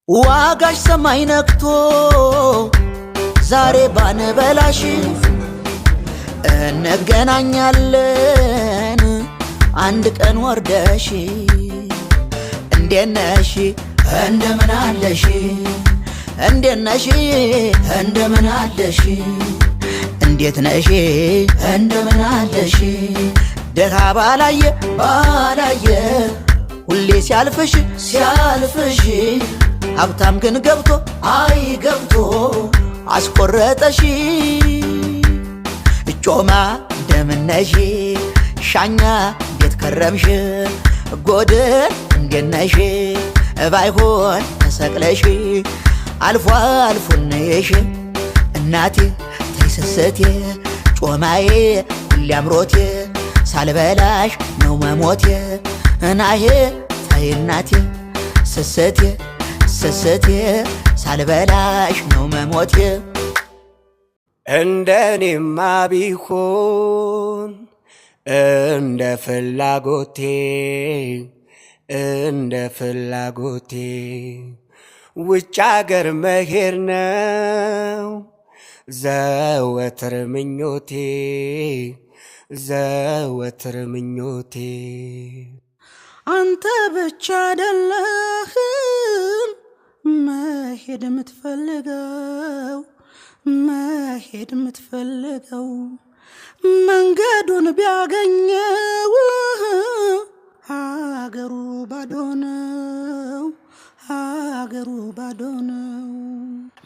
ዋጋሽ ሰማይ ነክቶ ዛሬ ባንበላሽ እንገናኛለን አንድ ቀን ወርደሽ እንዴት ነሽ እንደምን አለሽ እንዴት ነሽ እንደምን አለሽ እንዴት ነሽ እንደምን አለሽ ደሃ ባላየ ሁሌ ሲያልፍሽ ሀብታም ግን ገብቶ አይ ገብቶ አስቆረጠሽ እጮማ እንደምን ነሽ ሻኛ እንዴት ከረምሽ ጎድን እንዴት ነሽ ባይሆን ተሰቅለሽ አልፎ ነሽ እናቴ ተይሰሰቴ ጮማዬ ሁሌ አምሮቴ ሳልበላሽ ነው መሞቴ እናሄ ተይ እናቴ ሰሰቴ ሳልበላሽ ነው መሞቴ እንደኔማ ቢሆን እንደ ፍላጎቴ ውጭ አገር መሄድ ነው ዘወትር ምኞቴ አንተ ብቻ አይደለህም መሄድ የምትፈልገው መንገዱን ቢያገኘው ሀገሩ ባዶ ነው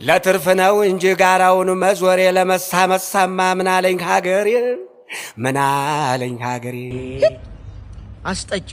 ለትርፍ ነው እንጂ ጋራውን መዞሬ ለመሳመሳማ ምናለኝ ሀገሬ አስጠጪ